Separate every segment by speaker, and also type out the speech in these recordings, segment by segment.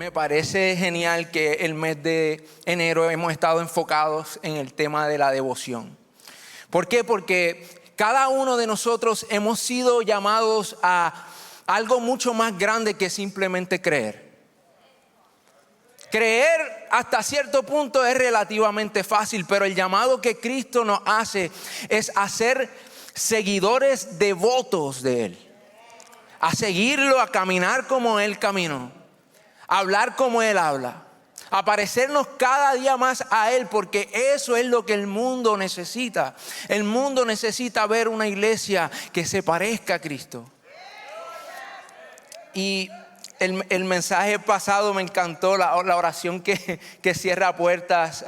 Speaker 1: Me parece genial que el mes de enero hemos estado enfocados en el tema de la devoción. ¿Por qué? Porque cada uno de nosotros hemos sido llamados a algo mucho más grande que simplemente creer. Creer hasta cierto punto es relativamente fácil, pero el llamado que Cristo nos hace es a ser seguidores devotos de Él. A seguirlo, a caminar como Él caminó, a hablar como Él habla, a parecernos cada día más a Él, porque eso es lo que el mundo necesita. El mundo necesita ver una iglesia que se parezca a Cristo. Y el mensaje pasado me encantó, la oración que cierra puertas,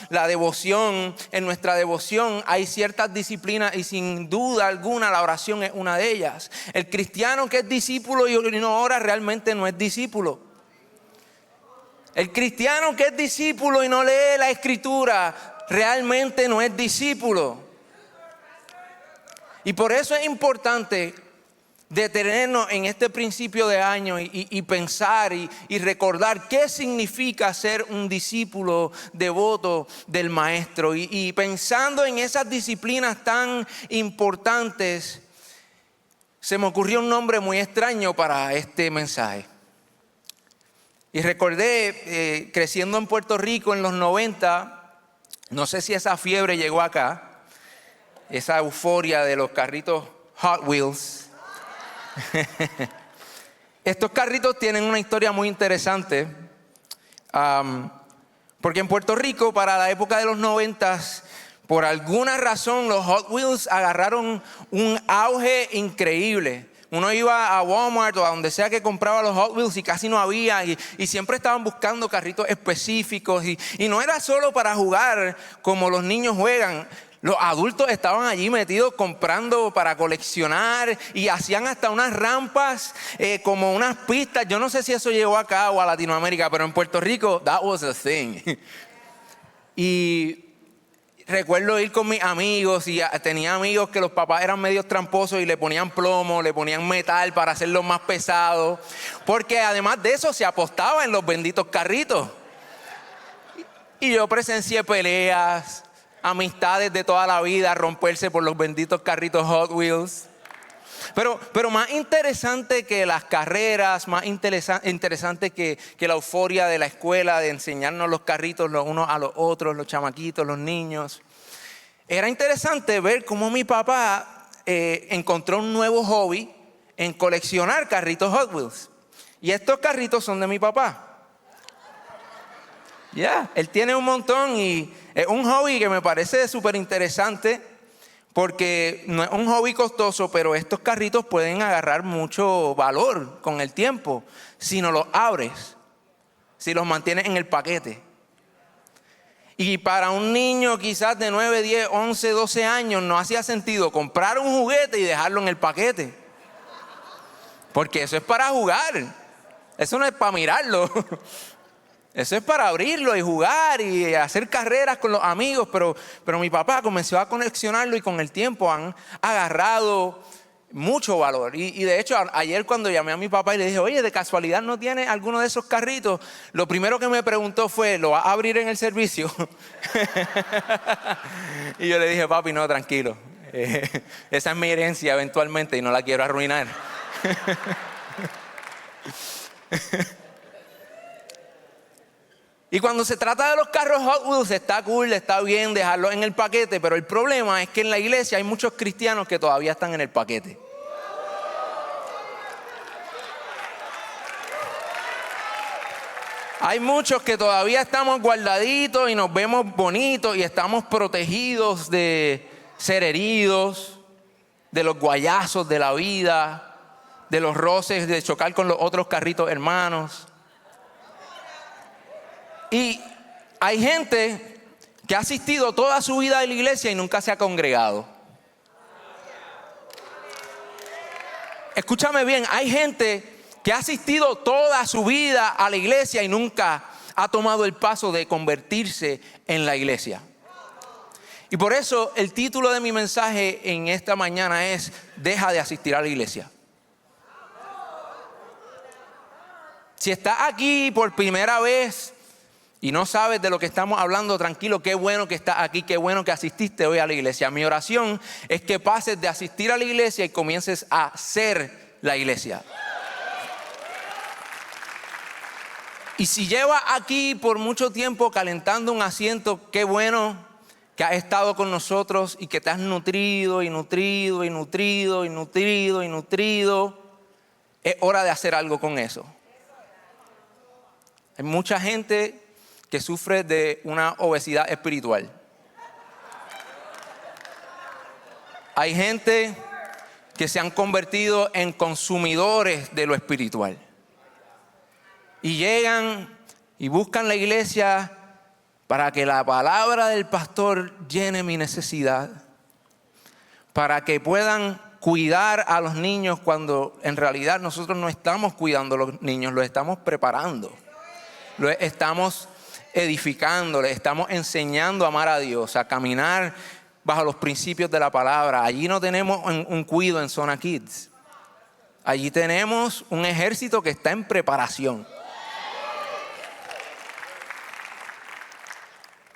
Speaker 1: la devoción. En nuestra devoción hay ciertas disciplinas y sin duda alguna la oración es una de ellas. El cristiano que es discípulo y no ora realmente no es discípulo. El cristiano que es discípulo y no lee la Escritura realmente no es discípulo. Y por eso es importante detenernos en este principio de año y pensar y recordar qué significa ser un discípulo devoto del Maestro. Y pensando en esas disciplinas tan importantes, se me ocurrió un nombre muy extraño para este mensaje. Y recordé, creciendo en Puerto Rico en los 90, no sé si esa fiebre llegó acá, esa euforia de los carritos Hot Wheels. Estos carritos tienen una historia muy interesante, porque en Puerto Rico para la época de los 90, por alguna razón los Hot Wheels agarraron un auge increíble. Uno iba a Walmart o a donde sea que compraba los Hot Wheels y casi no había, y siempre estaban buscando carritos específicos, y no era solo para jugar como los niños juegan. Los adultos estaban allí metidos comprando para coleccionar y hacían hasta unas rampas, como unas pistas. Yo no sé si eso llegó acá o a Latinoamérica, pero en Puerto Rico, that was a thing. Y recuerdo ir con mis amigos y tenía amigos que los papás eran medios tramposos y le ponían plomo, le ponían metal para hacerlos más pesados. Porque además de eso se apostaba en los benditos carritos. Y yo presencié peleas, amistades de toda la vida romperse por los benditos carritos Hot Wheels. Pero más interesante que las carreras, más interesante que la euforia de la escuela, de enseñarnos los carritos los unos a los otros, los chamaquitos, los niños. Era interesante ver cómo mi papá encontró un nuevo hobby en coleccionar carritos Hot Wheels. Y estos carritos son de mi papá. Él tiene un montón y es un hobby que me parece súper interesante porque no es un hobby costoso, pero estos carritos pueden agarrar mucho valor con el tiempo si no los abres, si los mantienes en el paquete. Y para un niño quizás de 9, 10, 11, 12 años no hacía sentido comprar un juguete y dejarlo en el paquete, porque eso es para jugar, eso no es para mirarlo. Eso es para abrirlo y jugar y hacer carreras con los amigos, pero mi papá comenzó a coleccionarlo y con el tiempo han agarrado mucho valor. Y de hecho ayer cuando llamé a mi papá y le dije, oye, ¿de casualidad no tiene alguno de esos carritos? Lo primero que me preguntó fue, ¿lo vas a abrir en el servicio? Y yo le dije, papi, no, tranquilo. Esa es mi herencia eventualmente y no la quiero arruinar. Y cuando se trata de los carros Hot Wheels está cool, está bien dejarlos en el paquete, pero el problema es que en la iglesia hay muchos cristianos que todavía están en el paquete. Hay muchos que todavía estamos guardaditos y nos vemos bonitos y estamos protegidos de ser heridos, de los guayazos de la vida, de los roces, de chocar con los otros carritos hermanos. Y hay gente que ha asistido toda su vida a la iglesia y nunca se ha congregado. Escúchame bien, hay gente que ha asistido toda su vida a la iglesia y nunca ha tomado el paso de convertirse en la iglesia. Y por eso el título de mi mensaje en esta mañana es: deja de asistir a la iglesia. Si estás aquí por primera vez y no sabes de lo que estamos hablando, tranquilo, qué bueno que estás aquí, qué bueno que asististe hoy a la iglesia. Mi oración es que pases de asistir a la iglesia y comiences a ser la iglesia. Y si llevas aquí por mucho tiempo calentando un asiento, qué bueno que has estado con nosotros y que te has nutrido y nutrido y nutrido y nutrido y nutrido. Es hora de hacer algo con eso. Hay mucha gente que sufre de una obesidad espiritual. Hay gente que se han convertido en consumidores de lo espiritual. Y llegan y buscan la iglesia para que la palabra del pastor llene mi necesidad. Para que puedan cuidar a los niños cuando en realidad nosotros no estamos cuidando a los niños, los estamos preparando. Los estamos edificando, les estamos enseñando a amar a Dios, a caminar bajo los principios de la palabra. Allí no tenemos un cuido en Zona Kids. Allí tenemos un ejército que está en preparación.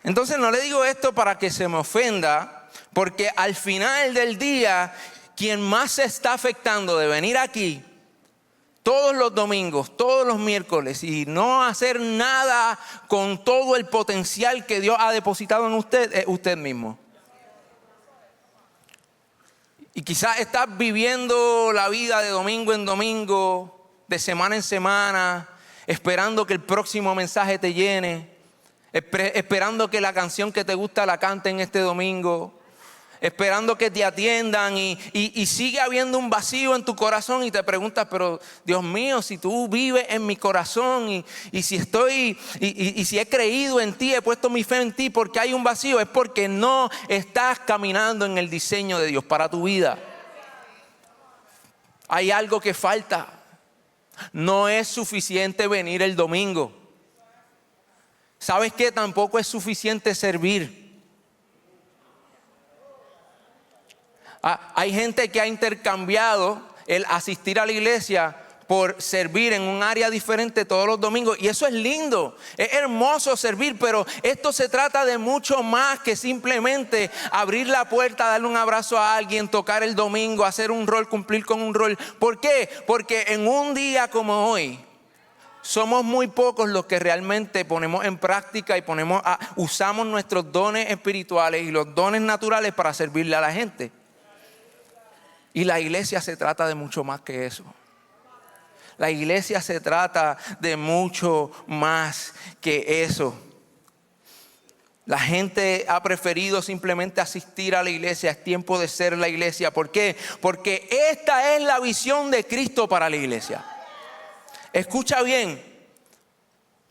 Speaker 1: Entonces no le digo esto para que se me ofenda, porque al final del día, quien más se está afectando de venir aquí todos los domingos, todos los miércoles y no hacer nada con todo el potencial que Dios ha depositado en usted, es usted mismo. Y quizás estás viviendo la vida de domingo en domingo, de semana en semana, esperando que el próximo mensaje te llene, esperando que la canción que te gusta la canten este domingo, esperando que te atiendan y sigue habiendo un vacío en tu corazón y te preguntas, pero Dios mío, si tú vives en mi corazón y si estoy y si he creído en ti, he puesto mi fe en ti, porque hay un vacío, es porque no estás caminando en el diseño de Dios para tu vida. Hay algo que falta. No es suficiente venir el domingo. ¿Sabes qué? Tampoco es suficiente servir. Hay gente que ha intercambiado el asistir a la iglesia por servir en un área diferente todos los domingos. Y eso es lindo, es hermoso servir, pero esto se trata de mucho más que simplemente abrir la puerta, darle un abrazo a alguien, tocar el domingo, hacer un rol, cumplir con un rol. ¿Por qué? Porque en un día como hoy, somos muy pocos los que realmente ponemos en práctica y usamos nuestros dones espirituales y los dones naturales para servirle a la gente. Y la iglesia se trata de mucho más que eso. La iglesia se trata de mucho más que eso. La gente ha preferido simplemente asistir a la iglesia. Es tiempo de ser la iglesia. ¿Por qué? Porque esta es la visión de Cristo para la iglesia. Escucha bien.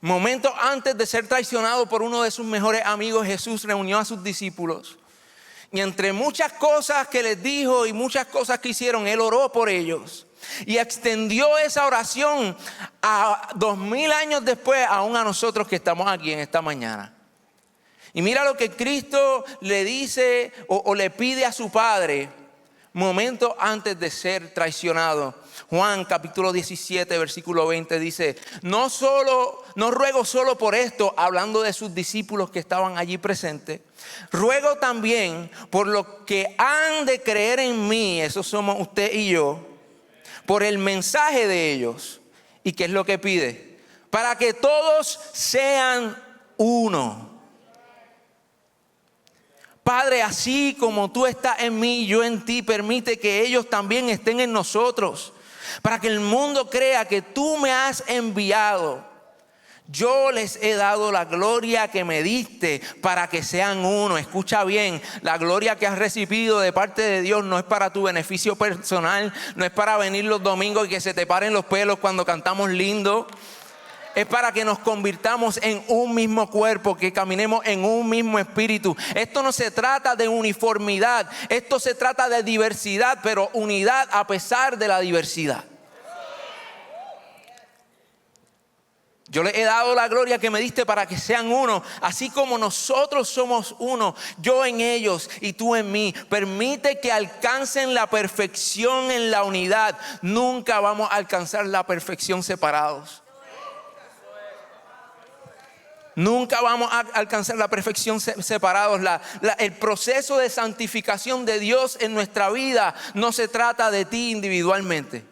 Speaker 1: Momentos antes de ser traicionado por uno de sus mejores amigos, Jesús reunió a sus discípulos. Y entre muchas cosas que les dijo y muchas cosas que hicieron, Él oró por ellos. Y extendió esa oración a 2000 años después, aún a nosotros que estamos aquí en esta mañana. Y mira lo que Cristo le dice o le pide a su Padre momentos antes de ser traicionado. Juan capítulo 17 versículo 20 dice: no ruego solo por esto, hablando de sus discípulos que estaban allí presentes, ruego también por los que han de creer en mí, esos somos usted y yo, por el mensaje de ellos. ¿Y qué es lo que pide? Para que todos sean uno. Padre, así como tú estás en mí y yo en ti, permite que ellos también estén en nosotros, para que el mundo crea que tú me has enviado. Yo les he dado la gloria que me diste para que sean uno. Escucha bien, la gloria que has recibido de parte de Dios no es para tu beneficio personal, no es para venir los domingos y que se te paren los pelos cuando cantamos lindo. Es para que nos convirtamos en un mismo cuerpo, que caminemos en un mismo espíritu. Esto no se trata de uniformidad, esto se trata de diversidad, pero unidad a pesar de la diversidad. Yo les he dado la gloria que me diste para que sean uno, así como nosotros somos uno, yo en ellos y tú en mí. Permite que alcancen la perfección en la unidad. Nunca vamos a alcanzar la perfección separados. Nunca vamos a alcanzar la perfección separados. El proceso de santificación de Dios en nuestra vida no se trata de ti individualmente.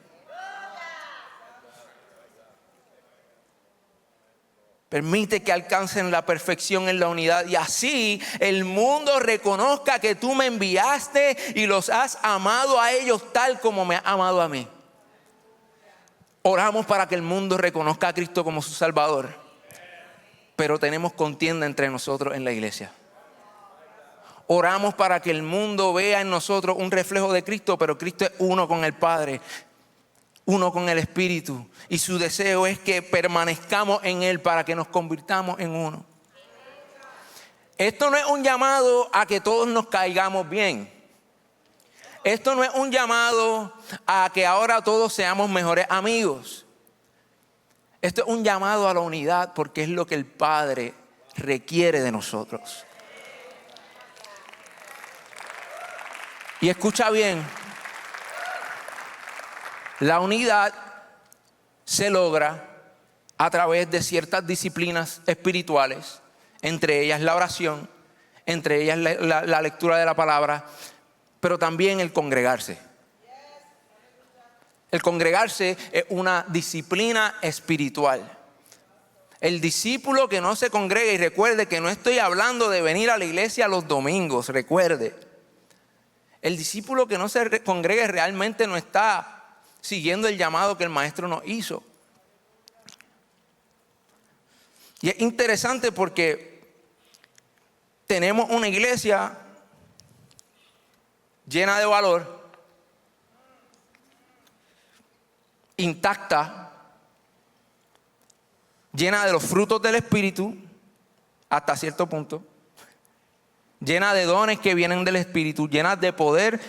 Speaker 1: Permite que alcancen la perfección en la unidad y así el mundo reconozca que tú me enviaste y los has amado a ellos tal como me has amado a mí. Oramos para que el mundo reconozca a Cristo como su Salvador, pero tenemos contienda entre nosotros en la iglesia. Oramos para que el mundo vea en nosotros un reflejo de Cristo, pero Cristo es uno con el Padre, uno con el Espíritu, y su deseo es que permanezcamos en Él para que nos convirtamos en uno. Esto no es un llamado a que todos nos caigamos bien. Esto no es un llamado a que ahora todos seamos mejores amigos. Esto es un llamado a la unidad porque es lo que el Padre requiere de nosotros. Y escucha bien, la unidad se logra a través de ciertas disciplinas espirituales, entre ellas la oración, entre ellas la lectura de la palabra, pero también el congregarse. El congregarse es una disciplina espiritual. El discípulo que no se congrega, y recuerde que no estoy hablando de venir a la iglesia los domingos, recuerde. El discípulo que no se congrega realmente no está siguiendo el llamado que el maestro nos hizo. Y es interesante porque tenemos una iglesia llena de valor, intacta, llena de los frutos del Espíritu, hasta cierto punto, llena de dones que vienen del Espíritu, llena de poder.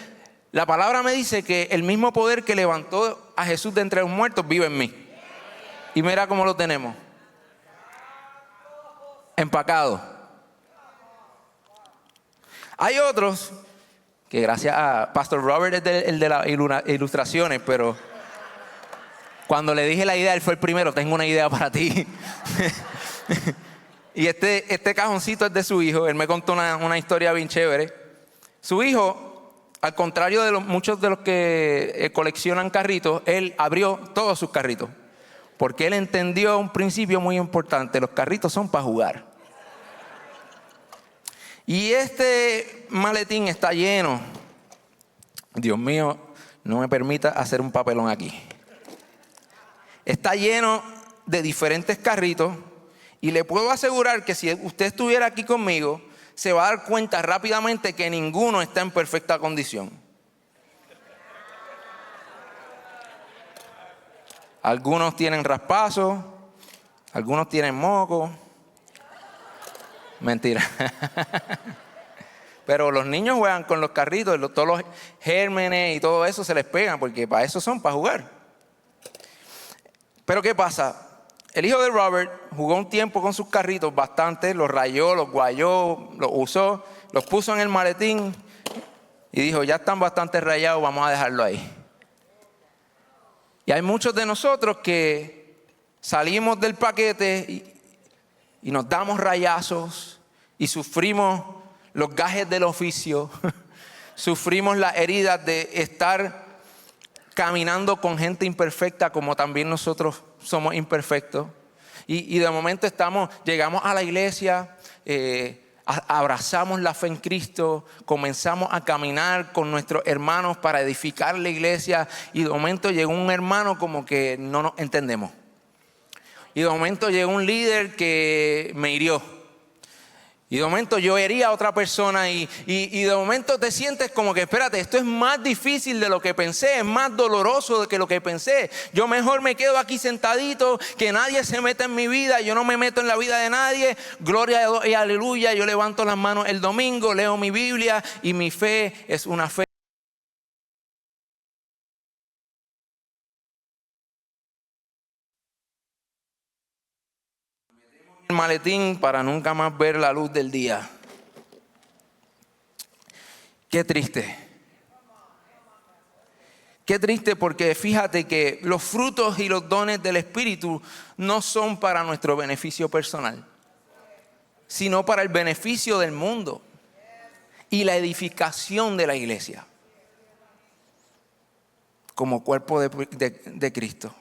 Speaker 1: La palabra me dice que el mismo poder que levantó a Jesús de entre los muertos vive en mí. Y mira cómo lo tenemos. Empacado. Hay otros que gracias a Pastor Robert es el de las ilustraciones, pero cuando le dije la idea, él fue el primero. Tengo una idea para ti. Y este cajoncito es de su hijo. Él me contó una historia bien chévere. Su hijo, al contrario de muchos de los que coleccionan carritos, él abrió todos sus carritos. Porque él entendió un principio muy importante. Los carritos son para jugar. Y este maletín está lleno. Dios mío, no me permita hacer un papelón aquí. Está lleno de diferentes carritos. Y le puedo asegurar que si usted estuviera aquí conmigo, se va a dar cuenta rápidamente que ninguno está en perfecta condición. Algunos tienen raspazos, algunos tienen moco. Mentira. Pero los niños juegan con los carritos, todos los gérmenes y todo eso se les pegan, porque para eso son, para jugar. Pero ¿qué pasa? El hijo de Robert jugó un tiempo con sus carritos, bastante, los rayó, los guayó, los usó, los puso en el maletín y dijo, ya están bastante rayados, vamos a dejarlo ahí. Y hay muchos de nosotros que salimos del paquete y nos damos rayazos y sufrimos los gajes del oficio, sufrimos las heridas de estar caminando con gente imperfecta como también nosotros somos imperfectos. Y de momento llegamos a la iglesia, abrazamos la fe en Cristo, comenzamos a caminar con nuestros hermanos para edificar la iglesia y de momento llegó un hermano como que no nos entendemos. Y de momento llegó un líder que me hirió. Y de momento yo hería a otra persona y de momento te sientes como que, espérate, esto es más difícil de lo que pensé, es más doloroso de que lo que pensé. Yo mejor me quedo aquí sentadito, que nadie se meta en mi vida, yo no me meto en la vida de nadie. Gloria y aleluya, yo levanto las manos el domingo, leo mi Biblia y mi fe es una fe. El maletín para nunca más ver la luz del día. Qué triste. Qué triste porque fíjate que los frutos y los dones del Espíritu no son para nuestro beneficio personal. sino para el beneficio del mundo y la edificación de la iglesia como cuerpo de Cristo.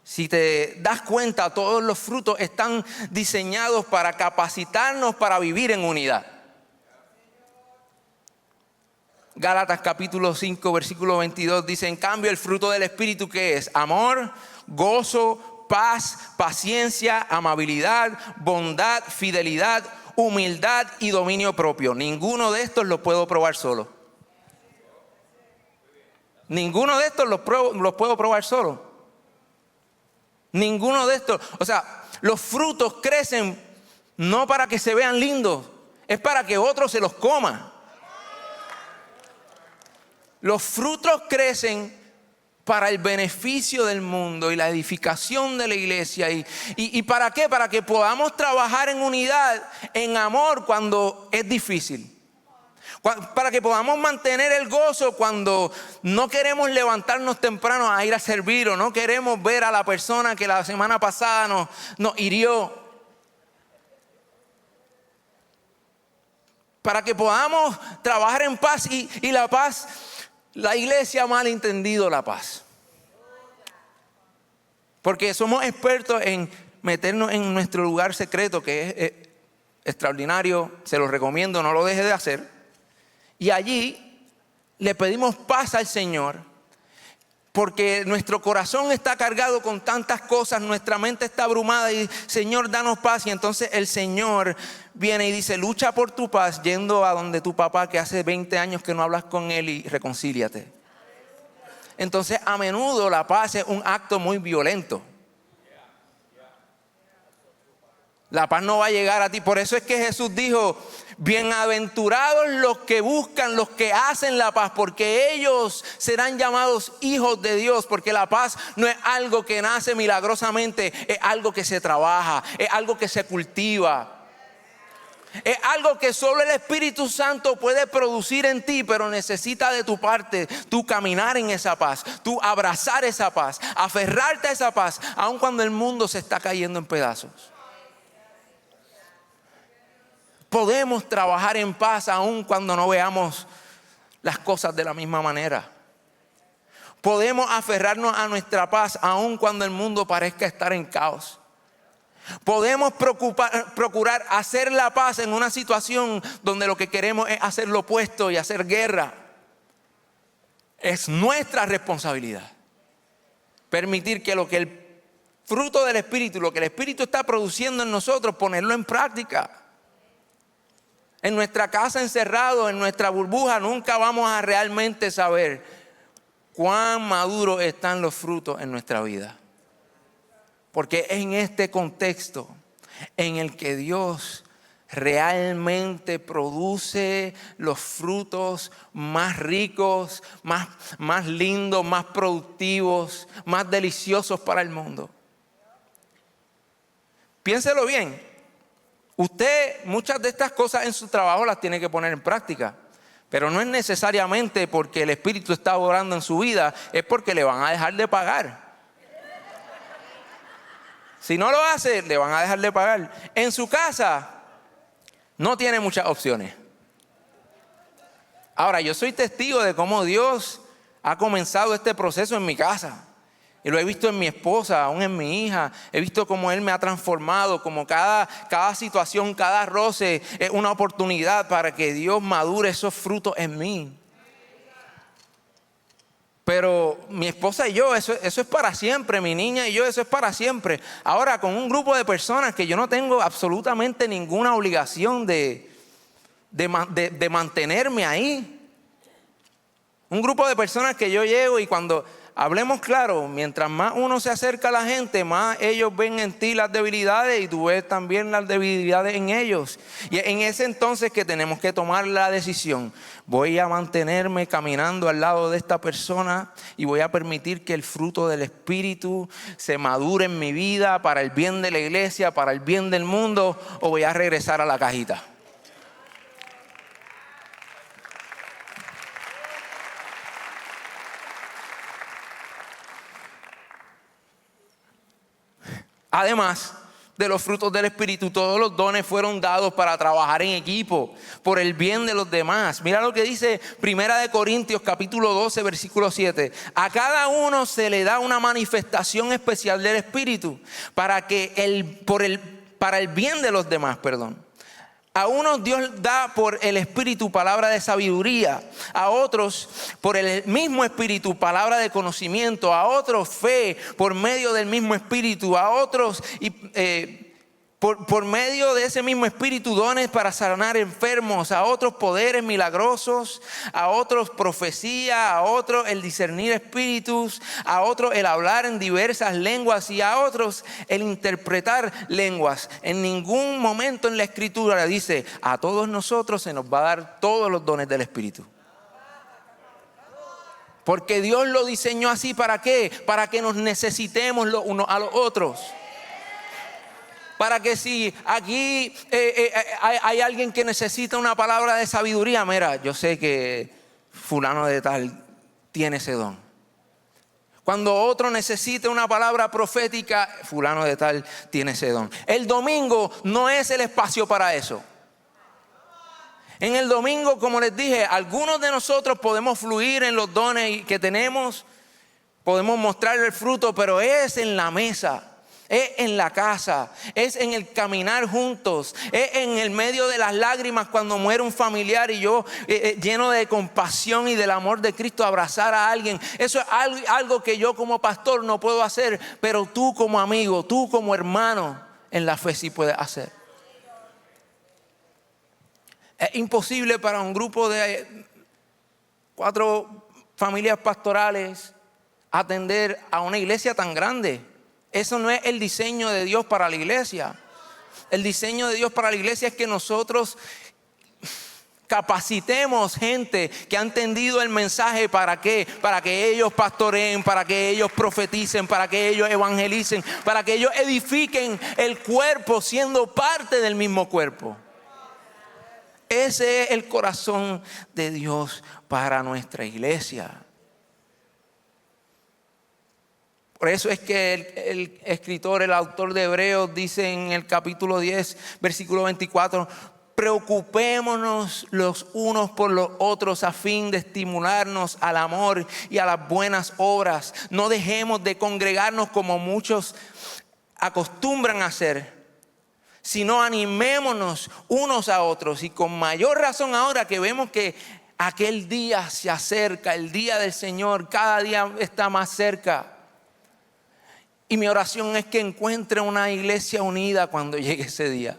Speaker 1: Si te das cuenta, todos los frutos están diseñados para capacitarnos para vivir en unidad. Gálatas capítulo 5, versículo 22 dice: en cambio el fruto del Espíritu, ¿qué es? Amor, gozo, paz, paciencia, amabilidad, bondad, fidelidad, humildad y dominio propio. Ninguno de estos los puedo probar solo. Ninguno de estos los puedo probar solo. Ninguno de estos. O sea, los frutos crecen no para que se vean lindos, es para que otro se los coma. Los frutos crecen para el beneficio del mundo y la edificación de la iglesia. ¿Y para qué? Para que podamos trabajar en unidad, en amor cuando es difícil. Para que podamos mantener el gozo cuando no queremos levantarnos temprano a ir a servir, o no queremos ver a la persona que la semana pasada nos hirió. Para que podamos trabajar en paz y la paz. La iglesia ha malentendido la paz. Porque somos expertos en meternos en nuestro lugar secreto, que es extraordinario, se lo recomiendo, no lo deje de hacer. Y allí le pedimos paz al Señor, porque nuestro corazón está cargado con tantas cosas, nuestra mente está abrumada y Señor, danos paz. Y entonces el Señor viene y dice: lucha por tu paz yendo a donde tu papá, que hace 20 años que no hablas con él, y reconcíliate. Entonces a menudo la paz es un acto muy violento. La paz no va a llegar a ti. Por eso es que Jesús dijo: bienaventurados los que buscan, los que hacen la paz, porque ellos serán llamados hijos de Dios. Porque la paz no es algo que nace milagrosamente, es algo que se trabaja, es algo que se cultiva. Es algo que solo el Espíritu Santo puede producir en ti, pero necesita de tu parte, tú caminar en esa paz, tú abrazar esa paz, aferrarte a esa paz, aun cuando el mundo se está cayendo en pedazos. Podemos trabajar en paz aun cuando no veamos las cosas de la misma manera. Podemos aferrarnos a nuestra paz aun cuando el mundo parezca estar en caos. Podemos procurar hacer la paz en una situación donde lo que queremos es hacer lo opuesto y hacer guerra. Es nuestra responsabilidad permitir que el fruto del Espíritu, lo que el Espíritu está produciendo en nosotros, ponerlo en práctica. En nuestra casa encerrado, en nuestra burbuja, nunca vamos a realmente saber cuán maduros están los frutos en nuestra vida. Porque es en este contexto en el que Dios realmente produce los frutos más ricos, más lindos, más productivos, más deliciosos para el mundo. Piénselo bien. Usted muchas de estas cosas en su trabajo las tiene que poner en práctica. Pero no es necesariamente porque el Espíritu está obrando en su vida, es porque le van a dejar de pagar. Si no lo hace, le van a dejar de pagar. En su casa no tiene muchas opciones. Ahora, yo soy testigo de cómo Dios ha comenzado este proceso en mi casa. Y lo he visto en mi esposa, aún en mi hija. He visto cómo Él me ha transformado, como cada situación, cada roce es una oportunidad para que Dios madure esos frutos en mí. Pero mi esposa y yo, eso es para siempre. Mi niña y yo, eso es para siempre. Ahora, con un grupo de personas que yo no tengo absolutamente ninguna obligación de mantenerme ahí. Un grupo de personas que yo llego y cuando hablemos claro, mientras más uno se acerca a la gente, más ellos ven en ti las debilidades y tú ves también las debilidades en ellos. Y en ese entonces que tenemos que tomar la decisión: voy a mantenerme caminando al lado de esta persona y voy a permitir que el fruto del Espíritu se madure en mi vida para el bien de la iglesia, para el bien del mundo, o voy a regresar a la cajita. Además, de los frutos del Espíritu. Todos los dones fueron dados para trabajar en equipo, por el bien de los demás. Mira lo que dice 1 Corintios capítulo 12, versículo 7. A cada uno se le da una manifestación especial del Espíritu para el bien de los demás, A unos Dios da por el Espíritu palabra de sabiduría, a otros por el mismo Espíritu palabra de conocimiento, a otros fe por medio del mismo Espíritu, a otros por medio de ese mismo Espíritu dones para sanar enfermos, a otros poderes milagrosos, a otros profecía, a otros el discernir espíritus, a otros el hablar en diversas lenguas y a otros el interpretar lenguas. En ningún momento en la Escritura dice, a todos nosotros se nos va a dar todos los dones del Espíritu. Porque Dios lo diseñó así, ¿para qué? Para que nos necesitemos los unos a los otros. Para que si aquí hay alguien que necesita una palabra de sabiduría, mira, yo sé que fulano de tal tiene ese don. Cuando otro necesita una palabra profética, fulano de tal tiene ese don. El domingo no es el espacio para eso. En el domingo, como les dije, algunos de nosotros podemos fluir en los dones que tenemos, podemos mostrar el fruto, pero es en la mesa. Es en la casa, es en el caminar juntos, es en el medio de las lágrimas cuando muere un familiar y yo lleno de compasión y del amor de Cristo abrazar a alguien. Eso es algo que yo como pastor no puedo hacer, pero tú como amigo, tú como hermano en la fe sí puedes hacer. Es imposible para un grupo de 4 familias pastorales atender a una iglesia tan grande. Eso no es el diseño de Dios para la iglesia. El diseño de Dios para la iglesia es que nosotros capacitemos gente que ha entendido el mensaje. ¿Para qué? Para que ellos pastoreen, para que ellos profeticen, para que ellos evangelicen, para que ellos edifiquen el cuerpo siendo parte del mismo cuerpo. Ese es el corazón de Dios para nuestra iglesia. Por eso es que el escritor, el autor de Hebreos dice en el capítulo 10, versículo 24, preocupémonos los unos por los otros a fin de estimularnos al amor y a las buenas obras. No dejemos de congregarnos como muchos acostumbran a hacer, sino animémonos unos a otros. Y con mayor razón ahora que vemos que aquel día se acerca, el día del Señor, cada día está más cerca. Y mi oración es que encuentre una iglesia unida cuando llegue ese día.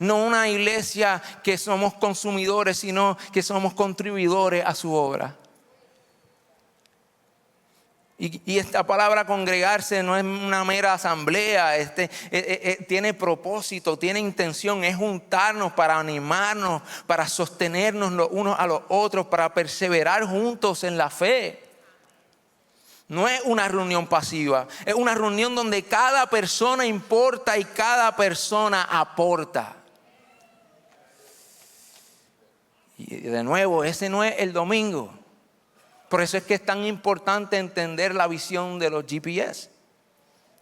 Speaker 1: No una iglesia que somos consumidores, sino que somos contribuidores a su obra. Y esta palabra congregarse no es una mera asamblea, tiene propósito, tiene intención, es juntarnos para animarnos, para sostenernos los unos a los otros, para perseverar juntos en la fe. No es una reunión pasiva, es una reunión donde cada persona importa y cada persona aporta. Y de nuevo, ese no es el domingo. Por eso es que es tan importante entender la visión de los GPS.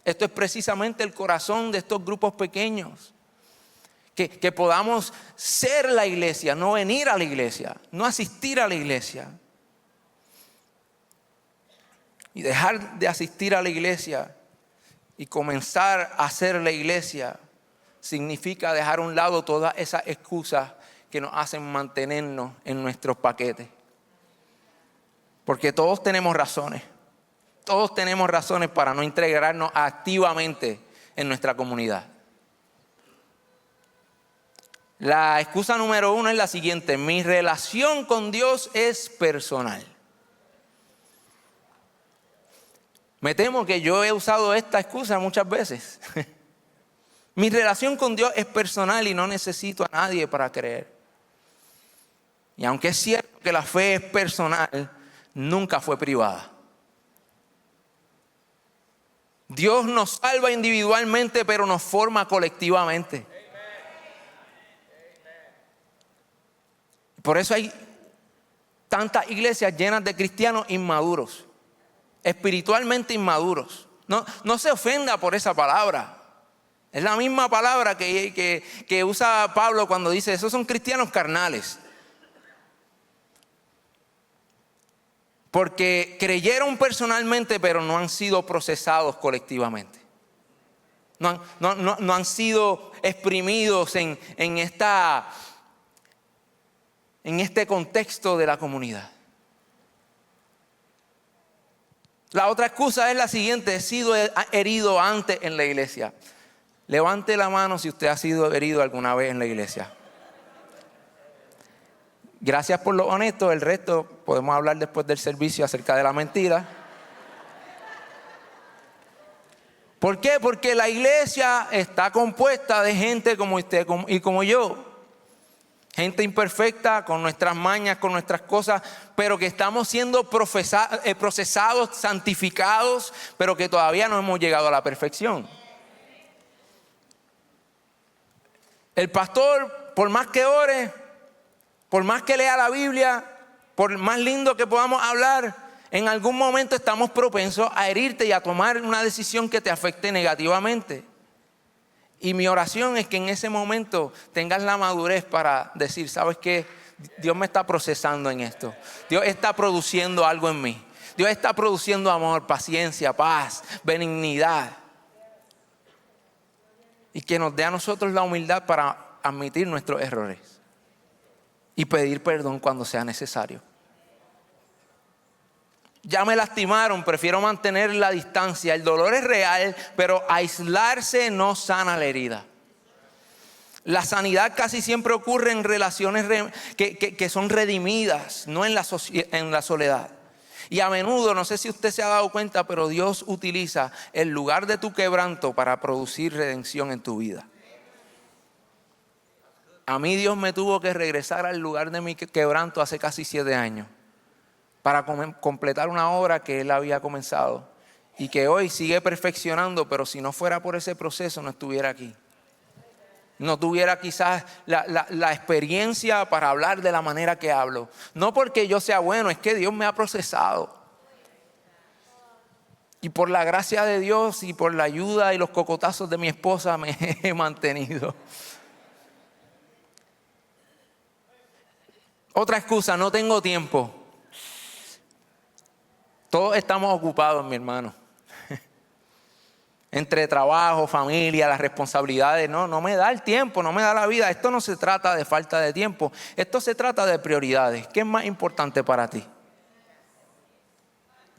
Speaker 1: Esto es precisamente el corazón de estos grupos pequeños. Que podamos ser la iglesia, no venir a la iglesia, no asistir a la iglesia. Y dejar de asistir a la iglesia y comenzar a ser la iglesia significa dejar a un lado todas esas excusas que nos hacen mantenernos en nuestros paquetes. Porque todos tenemos razones. Todos tenemos razones para no integrarnos activamente en nuestra comunidad. La excusa número 1 es la siguiente: mi relación con Dios es personal. Me temo que yo he usado esta excusa muchas veces. Mi relación con Dios es personal y no necesito a nadie para creer. Y aunque es cierto que la fe es personal, nunca fue privada. Dios nos salva individualmente, pero nos forma colectivamente. Por eso hay tantas iglesias llenas de cristianos inmaduros, espiritualmente inmaduros. No se ofenda por esa palabra. Es la misma palabra que usa Pablo cuando dice, esos son cristianos carnales. Porque creyeron personalmente, pero no han sido procesados colectivamente. No han sido exprimidos en este contexto de la comunidad. La otra excusa es la siguiente: he sido herido antes en la iglesia. Levante la mano si usted ha sido herido alguna vez en la iglesia. Gracias por lo honesto, el resto podemos hablar después del servicio acerca de la mentira. ¿Por qué? Porque la iglesia está compuesta de gente como usted y como yo. Gente imperfecta, con nuestras mañas, con nuestras cosas, pero que estamos siendo procesados, santificados, pero que todavía no hemos llegado a la perfección. El pastor, por más que ore, por más que lea la Biblia, por más lindo que podamos hablar, en algún momento estamos propensos a herirte y a tomar una decisión que te afecte negativamente. Y mi oración es que en ese momento tengas la madurez para decir, ¿sabes qué? Dios me está procesando en esto. Dios está produciendo algo en mí. Dios está produciendo amor, paciencia, paz, benignidad. Y que nos dé a nosotros la humildad para admitir nuestros errores y pedir perdón cuando sea necesario. Ya me lastimaron, prefiero mantener la distancia. El dolor es real, pero aislarse no sana la herida. La sanidad casi siempre ocurre en relaciones que son redimidas, no en la soledad. Y a menudo, no sé si usted se ha dado cuenta, pero Dios utiliza el lugar de tu quebranto para producir redención en tu vida. A mí Dios me tuvo que regresar al lugar de mi quebranto hace casi 7 años. Para completar una obra que Él había comenzado y que hoy sigue perfeccionando, pero si no fuera por ese proceso no estuviera aquí. No tuviera quizás la experiencia para hablar de la manera que hablo. No porque yo sea bueno, es que Dios me ha procesado. Y por la gracia de Dios y por la ayuda y los cocotazos de mi esposa me he mantenido. Otra excusa: no tengo tiempo. Todos estamos ocupados, mi hermano. Entre trabajo, familia, las responsabilidades. No me da el tiempo, no me da la vida. Esto no se trata de falta de tiempo. Esto se trata de prioridades. ¿Qué es más importante para ti?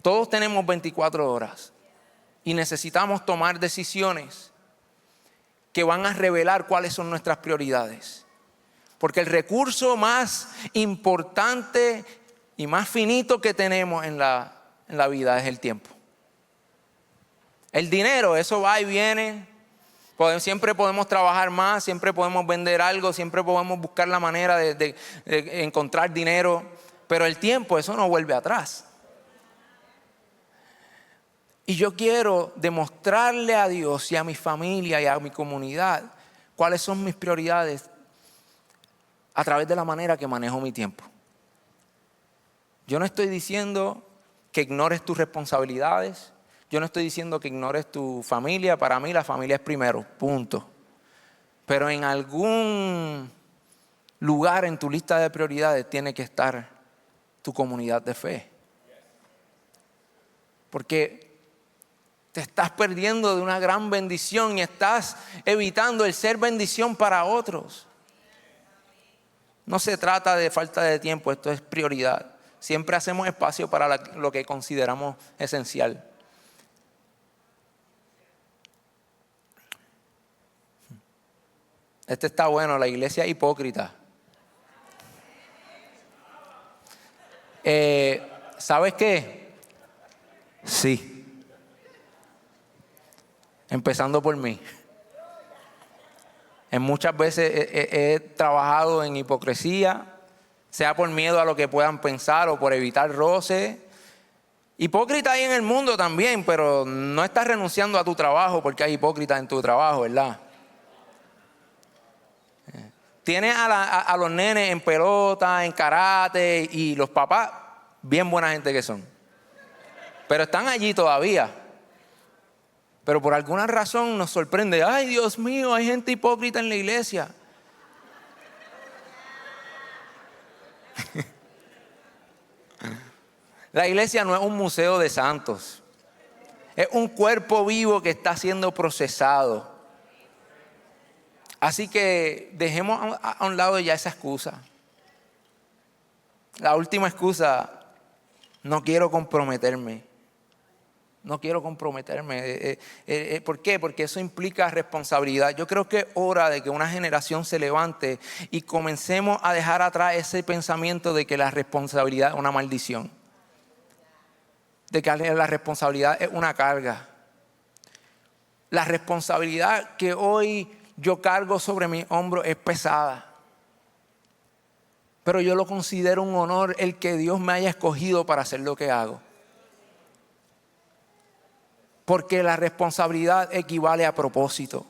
Speaker 1: Todos tenemos 24 horas y necesitamos tomar decisiones que van a revelar cuáles son nuestras prioridades. Porque el recurso más importante y más finito que tenemos en la vida es el tiempo. El dinero, eso va y viene. Siempre podemos trabajar más, siempre podemos vender algo, siempre podemos buscar la manera de encontrar dinero. Pero el tiempo, eso no vuelve atrás. Y yo quiero demostrarle a Dios y a mi familia y a mi comunidad cuáles son mis prioridades a través de la manera que manejo mi tiempo. Yo no estoy diciendo que ignores tus responsabilidades. Yo no estoy diciendo que ignores tu familia. Para mí la familia es primero, punto. Pero en algún lugar en tu lista de prioridades tiene que estar tu comunidad de fe. Porque te estás perdiendo de una gran bendición y estás evitando el ser bendición para otros. No se trata de falta de tiempo, esto es prioridad. Siempre hacemos espacio para lo que consideramos esencial. Este está bueno, la iglesia hipócrita. ¿Sabes qué? Sí. Empezando por mí. En muchas veces he trabajado en hipocresía, sea por miedo a lo que puedan pensar o por evitar roce. Hipócrita hay en el mundo también, pero no estás renunciando a tu trabajo porque hay hipócritas en tu trabajo, ¿verdad? Tienes a los nenes en pelota, en karate, y los papás, bien buena gente que son. Pero están allí todavía. Pero por alguna razón nos sorprende. Ay, Dios mío, hay gente hipócrita en la iglesia. La iglesia no es un museo de santos. Es un cuerpo vivo que está siendo procesado. Así que dejemos a un lado ya esa excusa. La última excusa, no quiero comprometerme. No quiero comprometerme. ¿Por qué? Porque eso implica responsabilidad. Yo creo que es hora de que una generación se levante y comencemos a dejar atrás ese pensamiento de que la responsabilidad es una maldición. De que la responsabilidad es una carga. La responsabilidad que hoy yo cargo sobre mi hombro es pesada. Pero yo lo considero un honor el que Dios me haya escogido para hacer lo que hago. Porque la responsabilidad equivale a propósito.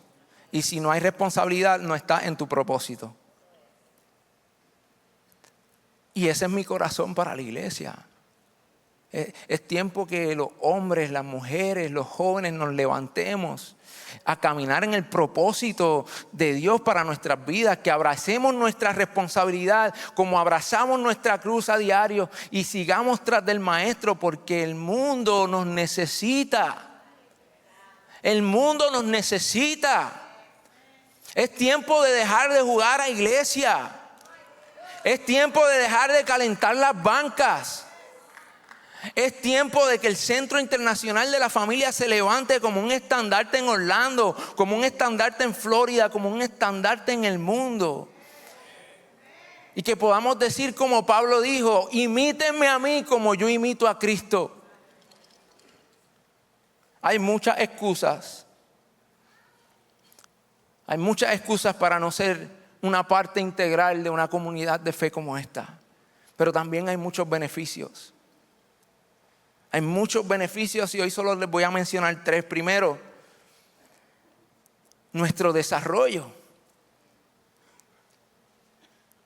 Speaker 1: Y si no hay responsabilidad, no está en tu propósito. Y ese es mi corazón para la iglesia. Es tiempo que los hombres, las mujeres, los jóvenes nos levantemos a caminar en el propósito de Dios para nuestras vidas, que abracemos nuestra responsabilidad como abrazamos nuestra cruz a diario y sigamos tras del Maestro, porque el mundo nos necesita. El mundo nos necesita. Es tiempo de dejar de jugar a iglesia. Es tiempo de dejar de calentar las bancas. Es tiempo de que el Centro Internacional de la Familia se levante como un estandarte en Orlando, como un estandarte en Florida, como un estandarte en el mundo. Y que podamos decir como Pablo dijo, imítenme a mí como yo imito a Cristo. Hay muchas excusas. Hay muchas excusas para no ser una parte integral de una comunidad de fe como esta. Pero también hay muchos beneficios. Hay muchos beneficios y hoy solo les voy a mencionar 3. Primero, nuestro desarrollo.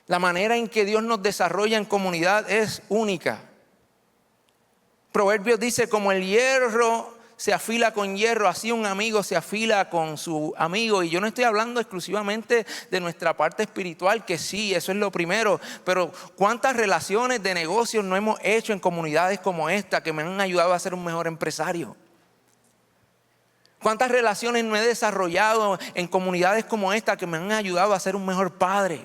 Speaker 1: La manera en que Dios nos desarrolla en comunidad es única. Proverbios dice, como el hierro se afila con hierro, así un amigo se afila con su amigo. Y yo no estoy hablando exclusivamente de nuestra parte espiritual, que sí, eso es lo primero. Pero ¿cuántas relaciones de negocios no hemos hecho en comunidades como esta que me han ayudado a ser un mejor empresario? ¿Cuántas relaciones no he desarrollado en comunidades como esta que me han ayudado a ser un mejor padre?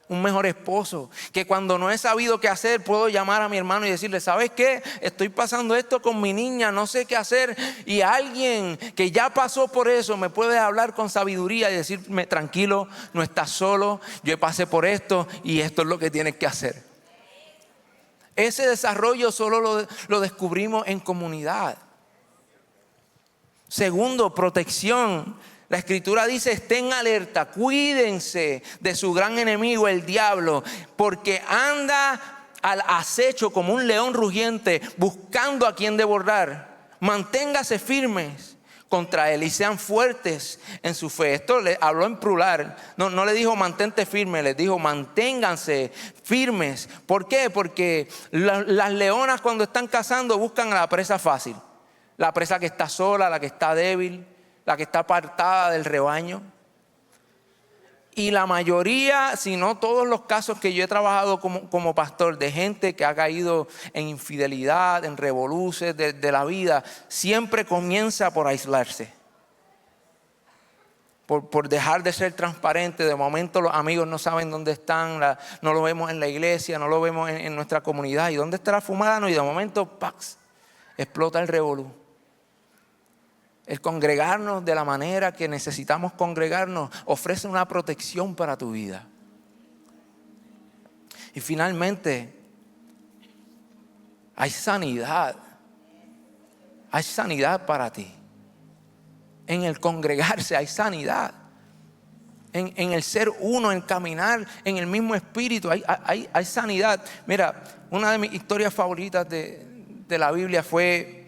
Speaker 1: Un mejor esposo, que cuando no he sabido qué hacer puedo llamar a mi hermano y decirle, ¿sabes qué? Estoy pasando esto con mi niña, no sé qué hacer, y alguien que ya pasó por eso me puede hablar con sabiduría y decirme, tranquilo, no estás solo, yo pasé por esto y esto es lo que tienes que hacer. Ese desarrollo solo lo descubrimos en comunidad. Segundo, protección. La Escritura dice, estén alerta, cuídense de su gran enemigo, el diablo, porque anda al acecho como un león rugiente, buscando a quien devorar. Manténgase firmes contra él y sean fuertes en su fe. Esto le habló en plural, no le dijo mantente firme, les dijo manténganse firmes. ¿Por qué? Porque las leonas cuando están cazando buscan a la presa fácil, la presa que está sola, la que está débil, la que está apartada del rebaño. Y la mayoría, si no todos los casos que yo he trabajado como pastor, de gente que ha caído en infidelidad, en revoluces de la vida, siempre comienza por aislarse, por dejar de ser transparente. De momento los amigos no saben dónde están, no lo vemos en la iglesia, no lo vemos en nuestra comunidad. ¿Y dónde estará fulano? Y de momento, ¡pax!, explota el revolú. El congregarnos de la manera que necesitamos congregarnos ofrece una protección para tu vida. Y finalmente, hay sanidad. Hay sanidad para ti. En el congregarse hay sanidad. En el ser uno, en caminar en el mismo espíritu, hay sanidad. Mira, una de mis historias favoritas de la Biblia fue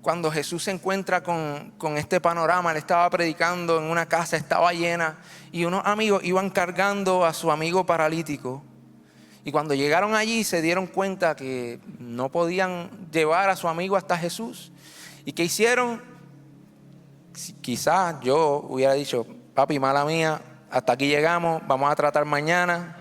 Speaker 1: cuando Jesús se encuentra con este panorama. Él estaba predicando en una casa, estaba llena, y unos amigos iban cargando a su amigo paralítico. Y cuando llegaron allí se dieron cuenta que no podían llevar a su amigo hasta Jesús. ¿Y qué hicieron? Quizás yo hubiera dicho, papi, mala mía, hasta aquí llegamos, vamos a tratar mañana.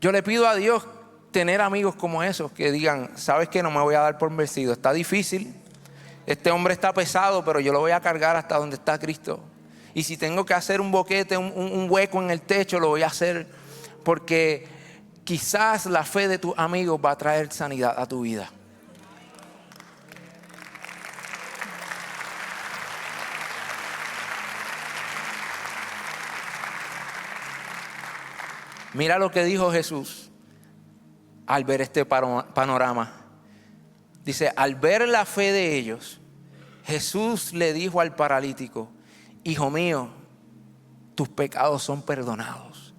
Speaker 1: Yo le pido a Dios tener amigos como esos que digan, sabes que no me voy a dar por vencido, está difícil, este hombre está pesado, pero yo lo voy a cargar hasta donde está Cristo. Y si tengo que hacer un boquete, un hueco en el techo, lo voy a hacer, porque quizás la fe de tus amigos va a traer sanidad a tu vida. Mira lo que dijo Jesús al ver este panorama. Dice, al ver la fe de ellos, Jesús le dijo al paralítico, hijo mío, tus pecados son perdonados.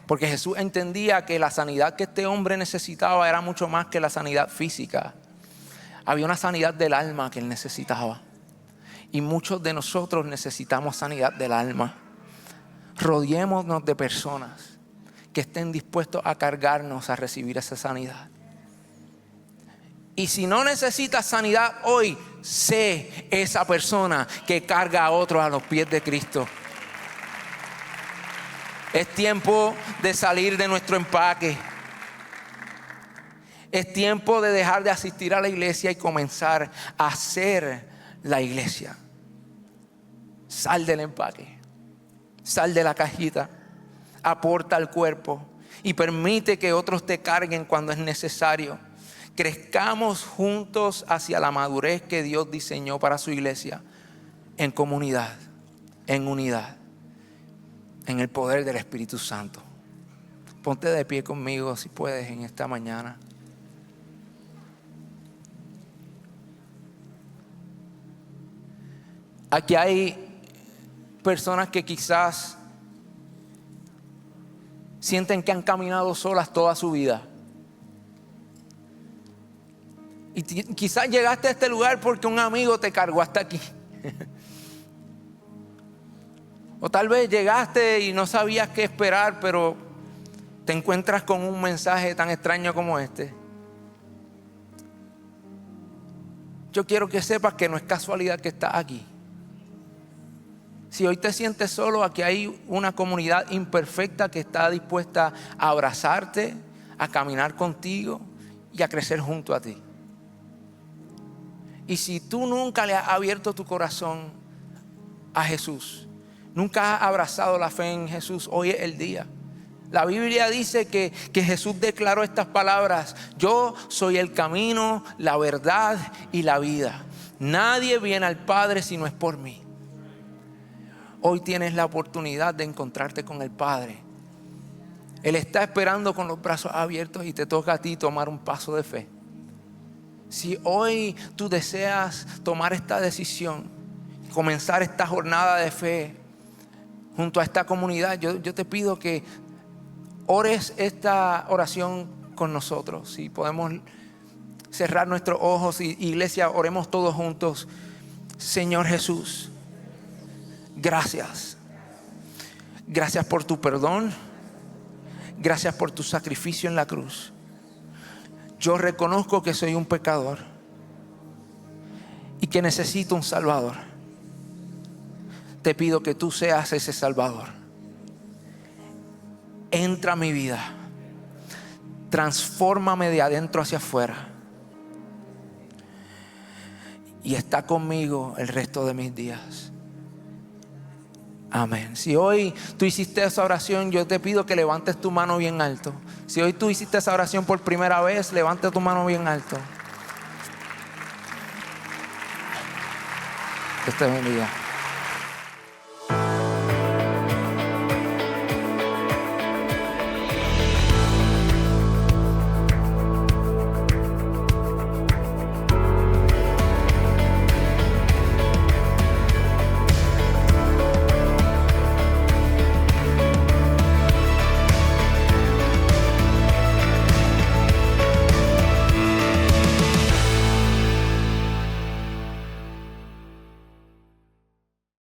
Speaker 1: Porque Jesús entendía que la sanidad que este hombre necesitaba era mucho más que la sanidad física. Había una sanidad del alma que él necesitaba. Y muchos de nosotros necesitamos sanidad del alma. Rodeémonos de personas que estén dispuestos a cargarnos a recibir esa sanidad. Y si no necesitas sanidad hoy, sé esa persona que carga a otros a los pies de Cristo. Es tiempo de salir de nuestro empaque. Es tiempo de dejar de asistir a la iglesia y comenzar a hacer la iglesia. Sal del empaque. Sal de la cajita. Aporta al cuerpo y permite que otros te carguen cuando es necesario. Crezcamos juntos hacia la madurez que Dios diseñó para su iglesia, en comunidad, en unidad, en el poder del Espíritu Santo. Ponte de pie conmigo si puedes en esta mañana. Aquí hay personas que quizás sienten que han caminado solas toda su vida. Y quizás llegaste a este lugar porque un amigo te cargó hasta aquí. O tal vez llegaste y no sabías qué esperar, pero te encuentras con un mensaje tan extraño como este. Yo quiero que sepas que no es casualidad que estás aquí. Si hoy te sientes solo, aquí hay una comunidad imperfecta que está dispuesta a abrazarte, a caminar contigo y a crecer junto a ti. Y si tú nunca le has abierto tu corazón a Jesús, nunca has abrazado la fe en Jesús, hoy es el día. La Biblia dice que Jesús declaró estas palabras: yo soy el camino, la verdad y la vida. Nadie viene al Padre si no es por mí. Hoy tienes la oportunidad de encontrarte con el Padre. Él está esperando con los brazos abiertos y te toca a ti tomar un paso de fe. Si hoy tú deseas tomar esta decisión, comenzar esta jornada de fe junto a esta comunidad, yo te pido que ores esta oración con nosotros. Si podemos cerrar nuestros ojos y iglesia, oremos todos juntos. Señor Jesús, gracias. Gracias por tu perdón. Gracias por tu sacrificio en la cruz. Yo reconozco que soy un pecador y que necesito un Salvador. Te pido que tú seas ese Salvador. Entra a mi vida. Transfórmame de adentro hacia afuera. Y está conmigo el resto de mis días. Amén. Si hoy tú hiciste esa oración, yo te pido que levantes tu mano bien alto. Si hoy tú hiciste esa oración por primera vez, levanta tu mano bien alto. Dios te bendiga.